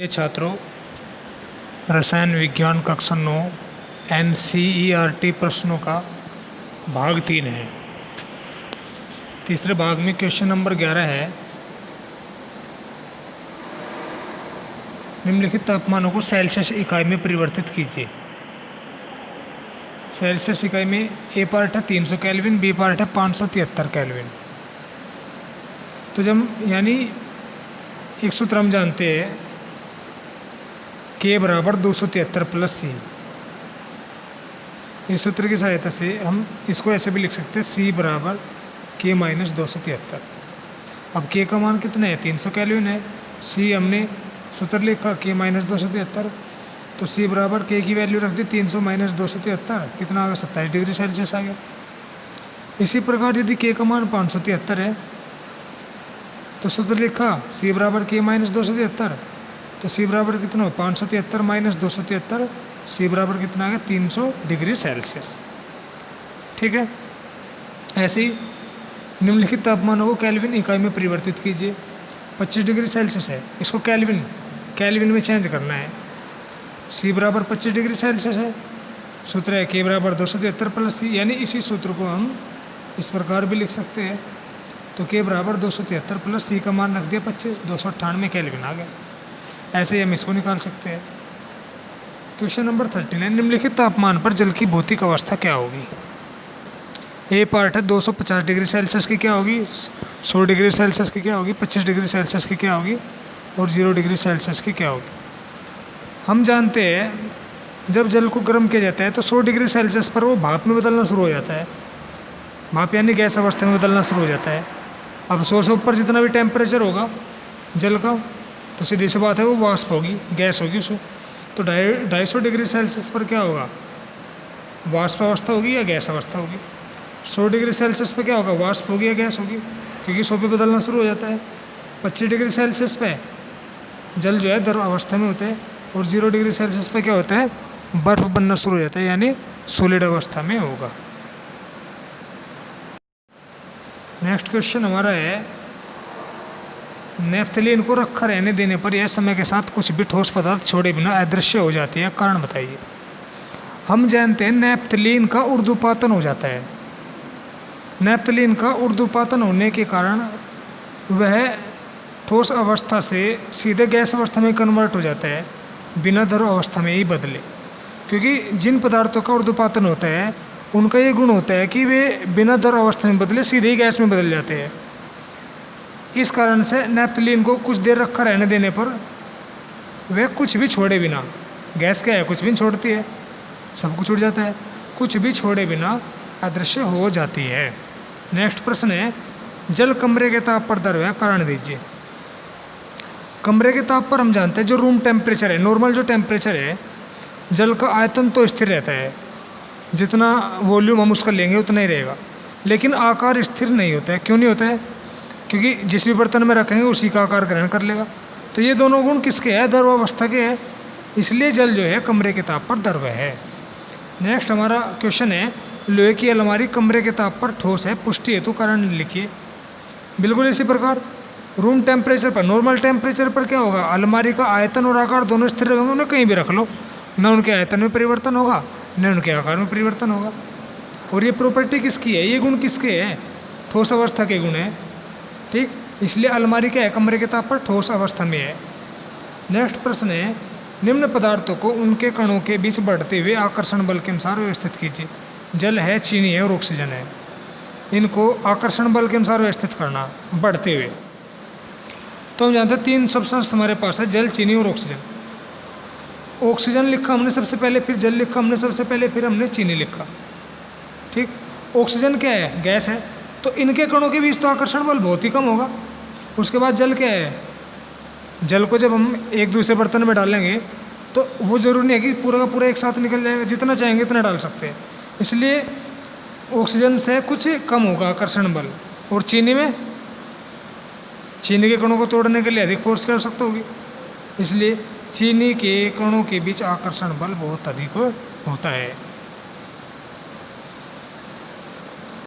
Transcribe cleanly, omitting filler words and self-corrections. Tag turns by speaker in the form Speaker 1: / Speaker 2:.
Speaker 1: ये छात्रों, रसायन विज्ञान कक्षा 9 NCERT प्रश्नों का भाग 3 है। तीसरे भाग में क्वेश्चन नंबर 11 है, निम्नलिखित तापमानों को सेल्सियस इकाई में परिवर्तित कीजिए। सेल्सियस इकाई में ए पार्ट है 300 केल्विन, बी पार्ट है 573 केल्विन। तो जब यानी एक सूत्र हम जानते हैं K बराबर 273 प्लस C। इस सूत्र की सहायता से हम इसको ऐसे भी लिख सकते हैं C बराबर K माइनस 273। अब K का मान कितना है? 300 केल्विन है। C हमने सूत्र लिखा K माइनस 273, तो C बराबर K की वैल्यू रख दी 300 माइनस 273, कितना आ गया? 27 डिग्री सेल्सियस आ गया। इसी प्रकार यदि K का मान 573 है तो सूत्र लिखा C बराबर K माइनस 273, तो C बराबर कितना हो? 573 माइनस 273, C बराबर कितना आ गया? 300 डिग्री सेल्सियस। ठीक है। ऐसे ही निम्नलिखित तापमानों को केल्विन इकाई में परिवर्तित कीजिए। 25 डिग्री सेल्सियस है, इसको केल्विन में चेंज करना है। C बराबर 25 डिग्री सेल्सियस है, सूत्र है K बराबर 273 प्लस C, यानी इसी सूत्र को हम इस प्रकार भी लिख सकते हैं। तो K बराबर 273 प्लस C का मान रख दिया 25, 298 केल्विन आ गया। ऐसे ही हम इसको निकाल सकते हैं। क्वेश्चन नंबर 39, निम्नलिखित तापमान पर जल की भौतिक अवस्था क्या होगी? ए पार्ट है 250 डिग्री सेल्सियस की क्या होगी, 100 डिग्री सेल्सियस की क्या होगी, 25 डिग्री सेल्सियस की क्या होगी और 0 डिग्री सेल्सियस की क्या होगी। हम जानते हैं जब जल को गर्म किया जाता है तो 100 डिग्री सेल्सियस पर वो भाप में बदलना शुरू हो जाता है। भाप यानी गैस अवस्था में बदलना शुरू हो जाता है। अब 100 से ऊपर जितना भी टेम्परेचर होगा जल का, तो सीधी सी बात है वो वाष्प होगी, गैस होगी उसमें। तो 250 डिग्री सेल्सियस पर क्या होगा? वाष्प अवस्था होगी या गैस अवस्था होगी? 100 डिग्री सेल्सियस पे क्या होगा? वाष्प होगी या गैस होगी, क्योंकि 100 पे बदलना शुरू हो जाता है। 25 डिग्री सेल्सियस पे जल जो है द्रव अवस्था में होता है, और 0 डिग्री सेल्सियस पे क्या होता है? बर्फ बनना शुरू हो जाता है, यानी सॉलिड अवस्था में होगा। नेक्स्ट क्वेश्चन हमारा है, नेफ्थलीन को रखा रहने देने पर यह समय के साथ कुछ भी ठोस पदार्थ छोड़े बिना अदृश्य हो जाती है, कारण बताइए। हम जानते हैं नेफ्थलीन का ऊर्ध्वपातन हो जाता है। नेफ्थलीन का ऊर्ध्वपातन होने के कारण वह ठोस अवस्था से सीधे गैस अवस्था में कन्वर्ट हो जाता है, बिना द्रव अवस्था में ही बदले। क्योंकि जिन पदार्थों का ऊर्ध्वपातन होता है उनका ये गुण होता है कि वे बिना द्रव अवस्था में बदले सीधे ही गैस में बदल जाते हैं। इस कारण से नेफ्थलीन को कुछ देर रखा रहने देने पर वह कुछ भी छोड़े बिना, गैस क्या है? कुछ भी नहीं छोड़ती है, सब कुछ उड़ जाता है, कुछ भी छोड़े बिना अदृश्य हो जाती है। नेक्स्ट प्रश्न है, जल कमरे के ताप पर द्रव है, कारण दीजिए। कमरे के ताप पर हम जानते हैं जो रूम टेम्परेचर है, नॉर्मल जो टेम्परेचर है, जल का आयतन तो स्थिर रहता है, जितना वॉल्यूम हम उसका लेंगे उतना ही रहेगा, लेकिन आकार स्थिर नहीं होता है। क्यों नहीं होता है? क्योंकि जिस भी बर्तन में रखेंगे उसी का आकार ग्रहण कर लेगा। तो ये दोनों गुण किसके हैं? द्रव अवस्था के हैं, इसलिए जल जो है कमरे के ताप पर द्रव है। नेक्स्ट हमारा क्वेश्चन है, लोहे की अलमारी कमरे के ताप पर ठोस है, पुष्टि हेतु कारण लिखिए। बिल्कुल इसी प्रकार रूम टेम्परेचर पर, नॉर्मल टेम्परेचर पर क्या होगा? अलमारी का आयतन और आकार दोनों स्थिर रहेंगे, उन्हें कहीं भी रख लो, न उनके आयतन में परिवर्तन होगा न उनके आकार में परिवर्तन होगा। और ये प्रॉपर्टी किसकी है? ये गुण किसके हैं? ठोस अवस्था के गुण है। ठीक, इसलिए अलमारी क्या है? कमरे के ताप पर ठोस अवस्था में है। नेक्स्ट प्रश्न है, निम्न पदार्थों को उनके कणों के बीच बढ़ते हुए आकर्षण बल के अनुसार व्यवस्थित कीजिए। जल है, चीनी है और ऑक्सीजन है, इनको आकर्षण बल के अनुसार व्यवस्थित करना बढ़ते हुए। तो हम जानते हैं 3 सब्सटेंस हमारे पास है, जल, चीनी और ऑक्सीजन। ऑक्सीजन लिखा हमने सबसे पहले, फिर जल लिखा हमने सबसे पहले, फिर हमने चीनी लिखा। ठीक, ऑक्सीजन क्या है? गैस है, तो इनके कणों के बीच तो आकर्षण बल बहुत ही कम होगा। उसके बाद जल क्या है? जल को जब हम एक दूसरे बर्तन में डालेंगे तो वो ज़रूरी नहीं है कि पूरा का पूरा एक साथ निकल जाएगा, जितना चाहेंगे इतना डाल सकते हैं, इसलिए ऑक्सीजन से कुछ कम होगा आकर्षण बल। और चीनी में, चीनी के कणों को तोड़ने के लिए अधिक फोर्स की आवश्यकता होगी, इसलिए चीनी के कणों के बीच आकर्षण बल बहुत अधिक होता है।